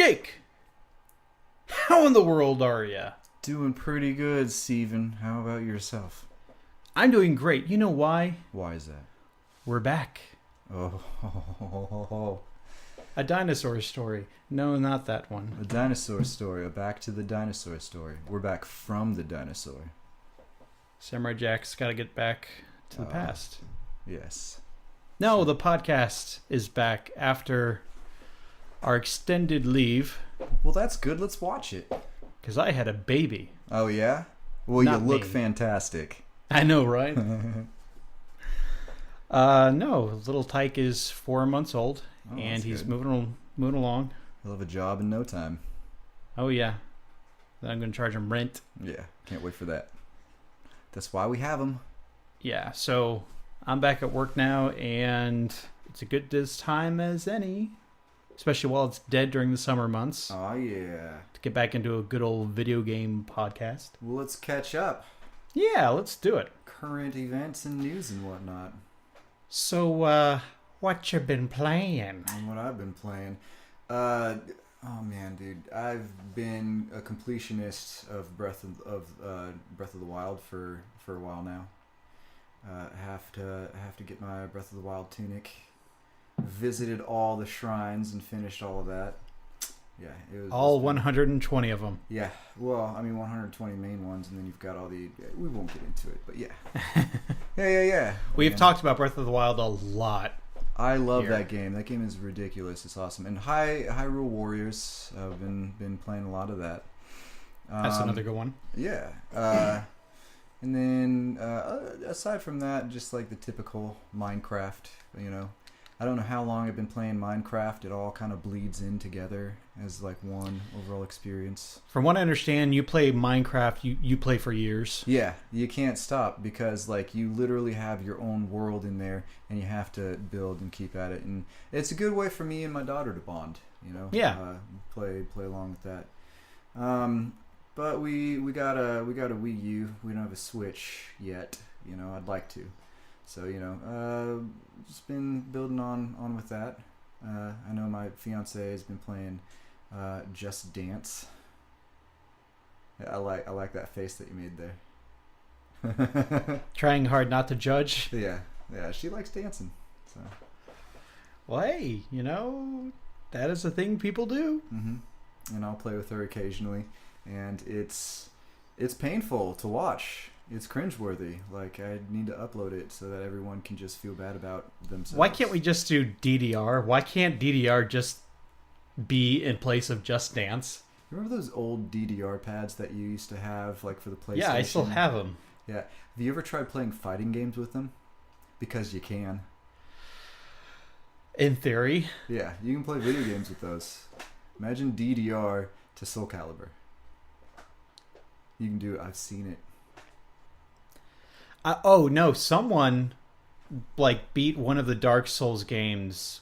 Jake, how in the world are ya? Doing pretty good, Steven. How about yourself? I'm doing great. You know why? Why is that? We're back. Oh, A dinosaur story. No, not that one. a dinosaur story. Back to the dinosaur story. We're back from the dinosaur. Samurai Jack's got to get back to the past. Yes. No, the podcast is back after our extended leave Well, that's good. Let's watch it. because I had a baby. Oh, yeah? Well, Not you look me. fantastic. I know, right? No, little Tyke is 4 months old, Oh, and that's he's good. moving along. He'll have a job in no time. Oh yeah, then I'm gonna charge him rent. Yeah, can't wait for that. That's why we have him. Yeah, so I'm back at work now, and it's a good this time as any, especially while it's dead during the summer months, Oh, yeah. to get back into a good old video game podcast. Well, let's catch up. Yeah, let's do it. Current events and news and whatnot. So, what you been playing? And what I've been playing. Oh man, dude, I've been a completionist of Breath of the Wild for a while now. Have to get my Breath of the Wild tunic. Visited all the shrines and finished all of that. Yeah, it was All it's been- 120 of them. Yeah, well, I mean 120 main ones, and then you've got all the. We won't get into it, but yeah, yeah. We've Yeah. talked about Breath of the Wild a lot. I love here. that game. That game is ridiculous. It's awesome. And Hyrule Warriors. I've been playing a lot of that. That's another good one. Yeah. And then aside from that, just like the typical Minecraft. You know, I don't know how long I've been playing Minecraft. It all kind of bleeds in together as like one overall experience. From what I understand, you play Minecraft. You play for years. Yeah, you can't stop because like you literally have your own world in there, and you have to build and keep at it. And it's a good way for me and my daughter to bond. You know, Yeah. play along with that. But we got a Wii U. We don't have a Switch yet. You know, I'd like to. So you know, just been building on with that. I know my fiance has been playing Just Dance. Yeah, I like that face that you made there. Trying hard not to judge. Yeah, she likes dancing. So. Well, hey, you know, that is a thing people do. And I'll play with her occasionally, and it's painful to watch. It's cringeworthy. Like I need to upload it so that everyone can just feel bad about themselves. Why can't we just do DDR? Why can't DDR just be in place of Just Dance? Remember those old DDR pads that you used to have, like for the PlayStation? Yeah, I still have them. Yeah. Have you ever tried playing fighting games with them? Because you can. In theory. Yeah, you can play video games with those. Imagine DDR to Soul Calibur. You can do it. I've seen it. Oh, no, someone, like, beat one of the Dark Souls games,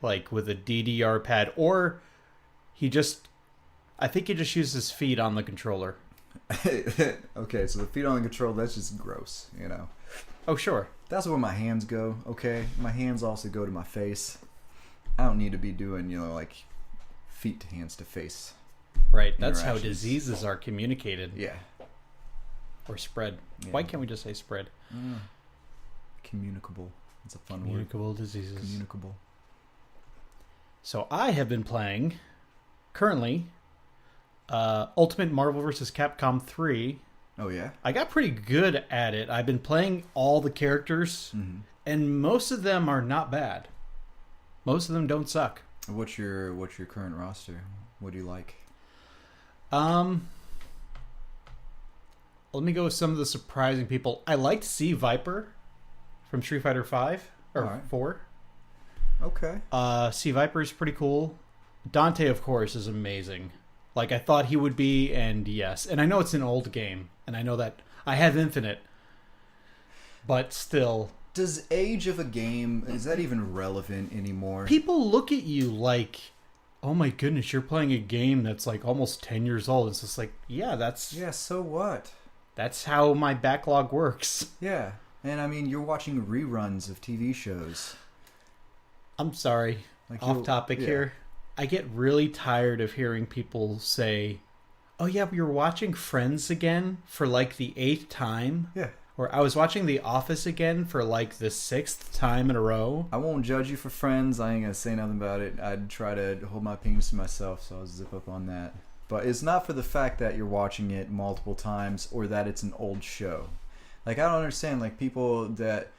like, with a DDR pad. Or I think he just used his feet on the controller. Okay, so the feet on the control, that's just gross, you know. Oh, sure. That's where my hands go, okay? My hands also go to my face. I don't need to be doing, you know, like feet to hands to face. Right, that's how Interactions. diseases are communicated. Yeah. Or spread. Yeah. Why can't we just say spread? Communicable. It's a fun word. Communicable diseases. Communicable. So I have been playing, currently, Ultimate Marvel vs. Capcom 3. Oh, yeah? I got pretty good at it. I've been playing all the characters, and most of them are not bad. Most of them don't suck. What's your current roster? What do you like? Let me go with some of the surprising people. I liked Sea Viper from Street Fighter 5 or Alright. 4. Okay. Sea Viper is pretty cool. Dante, of course, is amazing. Like I thought he would be, and yes. And I know it's an old game, and I know that I have Infinite, but still. Does age of a game, is that even relevant anymore? People look at you like, oh my goodness, you're playing a game that's like almost 10 years old. It's just like, yeah, Yeah, so what? that's how my backlog works. Yeah. And I mean, you're watching reruns of TV shows. I'm sorry, Like off you'll- topic yeah. here. I get really tired of hearing people say, "Oh yeah, we were watching Friends again for like the 8th time." Yeah. Or I was watching The Office again for like the 6th time in a row. I won't judge you for Friends. I ain't gonna say nothing about it. I'd try to hold my opinions to myself, so I'll zip up on that. But it's not for the fact that you're watching it multiple times or that it's an old show. Like, I don't understand, like, people that...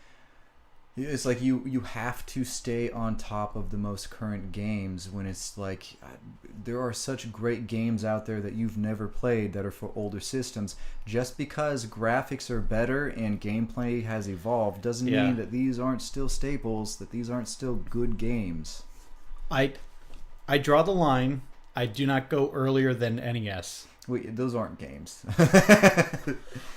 It's like you have to stay on top of the most current games when it's like there are such great games out there that you've never played that are for older systems. Just because graphics are better and gameplay has evolved doesn't mean that these aren't still staples, that these aren't still good games. I draw the line. I do not go earlier than NES. Wait, those aren't games.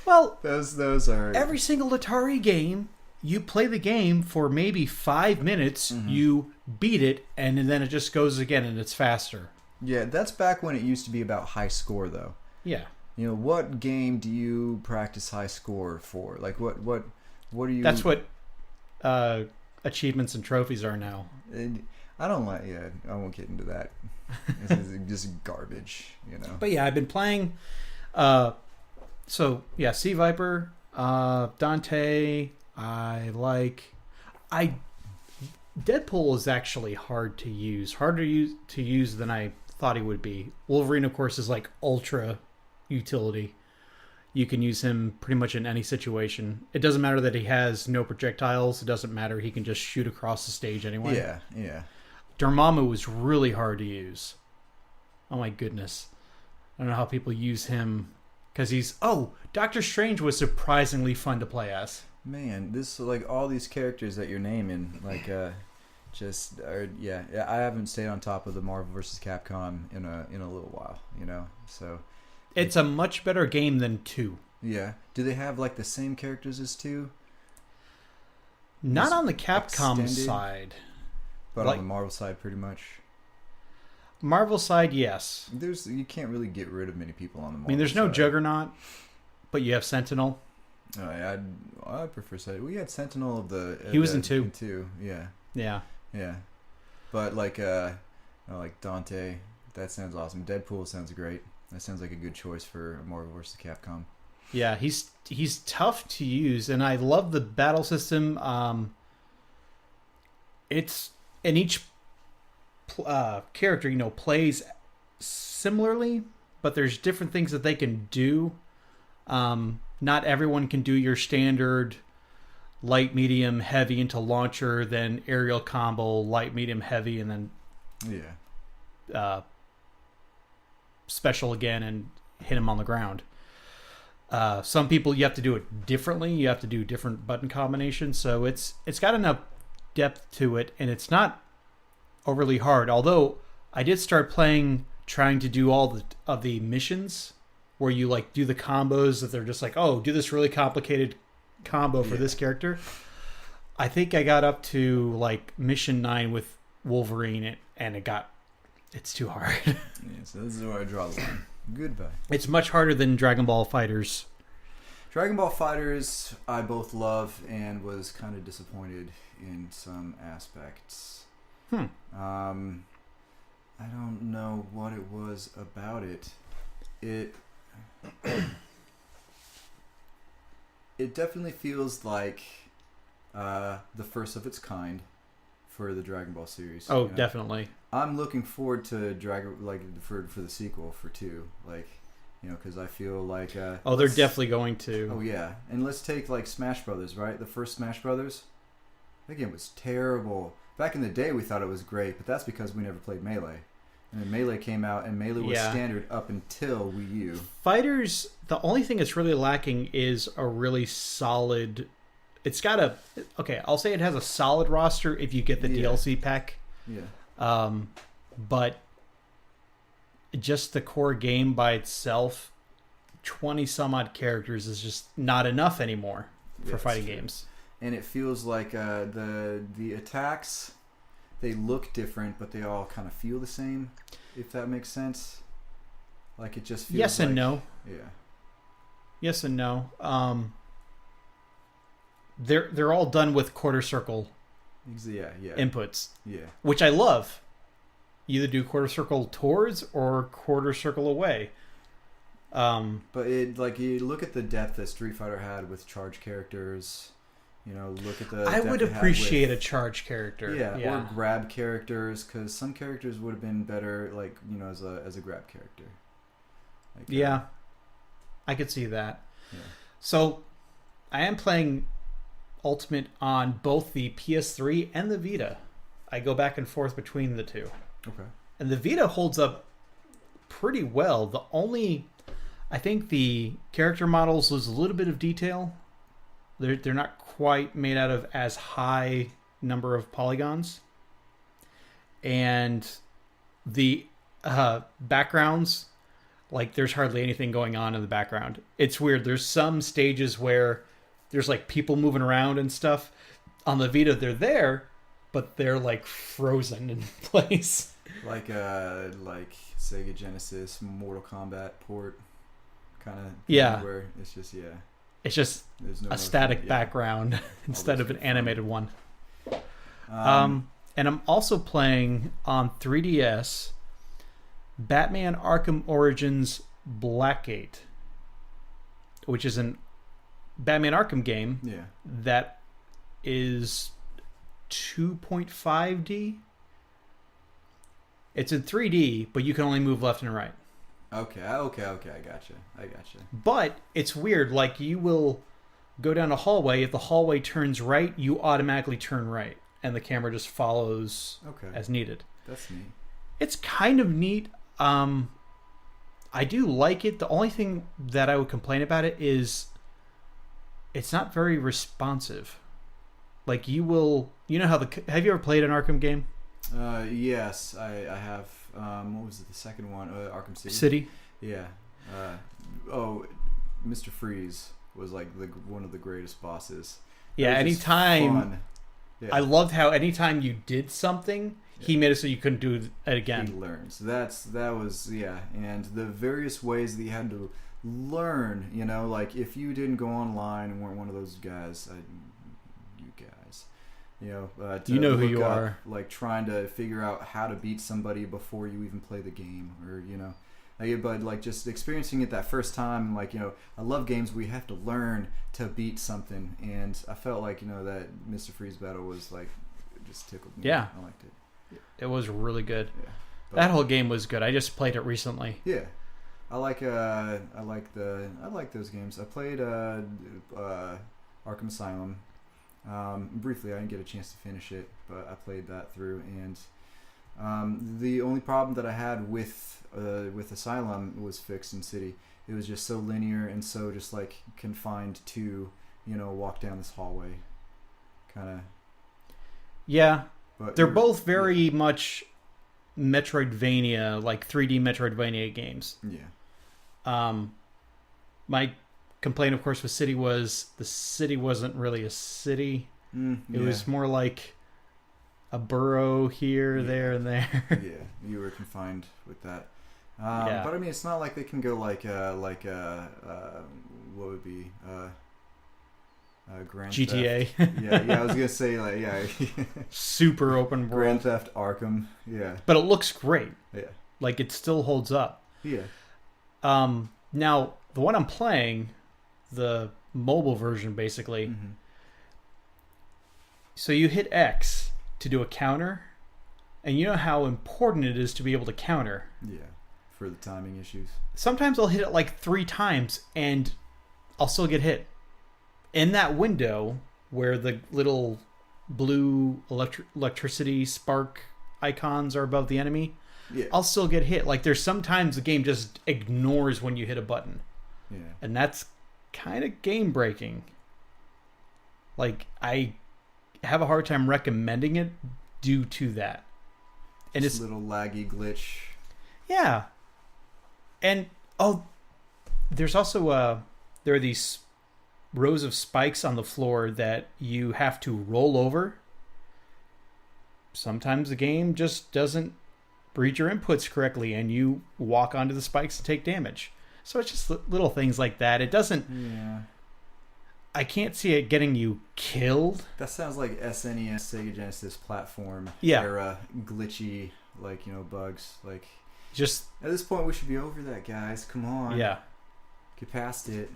Well, those are... Every single Atari game... You play the game for maybe 5 minutes, you beat it, and then it just goes again, and it's faster. Yeah, that's back when it used to be about high score, though. Yeah. You know, what game do you practice high score for? Like, what are you... That's what achievements and trophies are now. I don't like... Yeah, I won't get into that. It's just garbage, you know? But yeah, I've been playing... Sea Viper, Dante... Deadpool is actually hard to use. Harder to use than I thought he would be. Wolverine, of course, is like ultra utility. You can use him pretty much in any situation. It doesn't matter that he has no projectiles. It doesn't matter. He can just shoot across the stage anyway. Yeah. Dormammu is really hard to use. Oh my goodness. I don't know how people use him because he's... Oh, Doctor Strange was surprisingly fun to play as. Man, this like all these characters that you're naming, like I haven't stayed on top of the Marvel vs. Capcom in a little while, you know. So it's a much better game than 2. Yeah. Do they have like the same characters as 2? Not on the Capcom extended, side, but on the Marvel side, pretty much. Marvel side, yes. You can't really get rid of many people on the Marvel. I mean, there's no Juggernaut, but you have Sentinel. Oh, yeah, I prefer Sentinel. We had Sentinel of the... he was in 2. In 2, yeah. Yeah. But like Dante, that sounds awesome. Deadpool sounds great. That sounds like a good choice for Marvel vs. Capcom. Yeah, he's tough to use, and I love the battle system. It's... And each character, plays similarly, but there's different things that they can do. Not everyone can do your standard light, medium, heavy into launcher, then aerial combo, light, medium, heavy, and then special again and hit him on the ground. Some people, you have to do it differently. You have to do different button combinations. So it's got enough depth to it, and it's not overly hard. Although I did start trying to do all of the missions where you like do the combos that they're just like, oh, do this really complicated combo for this character. I think I got up to like mission 9 with Wolverine, and it's too hard. Yeah, so this is where I draw the line. Goodbye. It's much harder than Dragon Ball FighterZ. Dragon Ball FighterZ I both love and was kind of disappointed in some aspects. I don't know what it was about it. It definitely feels like the first of its kind for the Dragon Ball series. Oh, definitely. I'm looking forward to for the sequel for 2, because I feel like they're definitely going to. Oh yeah, and let's take like Smash Brothers, right? The first Smash Brothers, that game was terrible. Back in the day, we thought it was great, but that's because we never played Melee. And then Melee came out, and Melee was standard up until Wii U. Fighters, the only thing it's really lacking is a really solid... It's got I'll say it has a solid roster if you get the DLC pack. Yeah. But just the core game by itself, 20 some odd characters is just not enough anymore for fighting games. And it feels like the attacks, they look different, but they all kind of feel the same, if that makes sense. Like it just feels yes and no. Yeah. Yes and no. They're all done with quarter circle Yeah. inputs. Yeah. Which I love. you either do quarter circle towards or quarter circle away. But it like you look at the depth that Street Fighter had with charge characters. You know, look at the. I depth would it had appreciate with, a charge character. or grab characters, because some characters would have been better, like as a grab character. Like, yeah, I could see that. Yeah. So, I am playing Ultimate on both the PS3 and the Vita. I go back and forth between the two. Okay. And the Vita holds up pretty well. I think the character models lose a little bit of detail. They're not quite made out of as high number of polygons. And the backgrounds, like there's hardly anything going on in the background. It's weird. There's some stages where there's like people moving around and stuff. On the Vita, they're there, but they're like frozen in place. Like Sega Genesis Mortal Kombat port kind of. Yeah. Where it's just It's just there's no a static background instead of an animated one. And I'm also playing on 3DS Batman Arkham Origins Blackgate, which is an Batman Arkham game that is 2.5D. It's in 3D, but you can only move left and right. Okay, I gotcha. But it's weird. Like, you will go down a hallway. If the hallway turns right, you automatically turn right. And the camera just follows as needed. That's neat. It's kind of neat. I do like it. The only thing that I would complain about it is it's not very responsive. Like, you know how have you ever played an Arkham game? Yes, I have. What was it? The second one, Arkham City. City. Yeah. Mr. Freeze was like one of the greatest bosses. Yeah. Anytime. Yeah. I loved how anytime you did something, he made it so you couldn't do it again. He learns. That was and the various ways that you had to learn. Like if you didn't go online and weren't one of those guys, you guys. You know who you up, are. Like trying to figure out how to beat somebody before you even play the game, or but like just experiencing it that first time. Like I love games where you have to learn to beat something, and I felt like that Mr. Freeze battle was like it just tickled me. Yeah, I liked it. It was really good. Yeah, that whole game was good. I just played it recently. Yeah, I like those games. I played Arkham Asylum. Briefly, I didn't get a chance to finish it, but I played that through, and the only problem that I had with Asylum was fixed in City. It was just so linear and so just like confined to walk down this hallway, kind of. Yeah, but they're both very much Metroidvania, like 3D Metroidvania games. Yeah. My complaint, of course, with City was the city wasn't really a city. It was more like a borough here, there, and there. Yeah, you were confined with that. But I mean, it's not like they can go like what would be Grand GTA. Theft. Yeah, I was gonna say super open world. Grand Theft Arkham. Yeah, but it looks great. Yeah, like it still holds up. Yeah. Now the one I'm playing, the mobile version, basically. Mm-hmm. So you hit X to do a counter, and you know how important it is to be able to counter. Yeah, for the timing issues. Sometimes I'll hit it like 3 times, and I'll still get hit. In that window where the little blue electricity spark icons are above the enemy, I'll still get hit. Like there's sometimes the game just ignores when you hit a button. Yeah. And that's kind of game breaking. Like I have a hard time recommending it due to that. And just it's a little laggy glitch. Yeah. And there's also there are these rows of spikes on the floor that you have to roll over. Sometimes the game just doesn't read your inputs correctly and you walk onto the spikes and take damage. So it's just little things like that. It doesn't... Yeah. I can't see it getting you killed. That sounds like SNES, Sega Genesis platform Yeah. era glitchy like, you know, bugs. Like, Just at this point, we should be over that, guys. Come on. yeah. Get past it.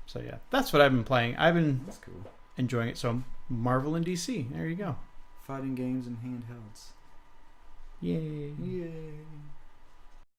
So yeah, that's what I've been playing. I've been That's cool. enjoying it. So Marvel and DC. There you go. Fighting games and handhelds. Yay. Yay.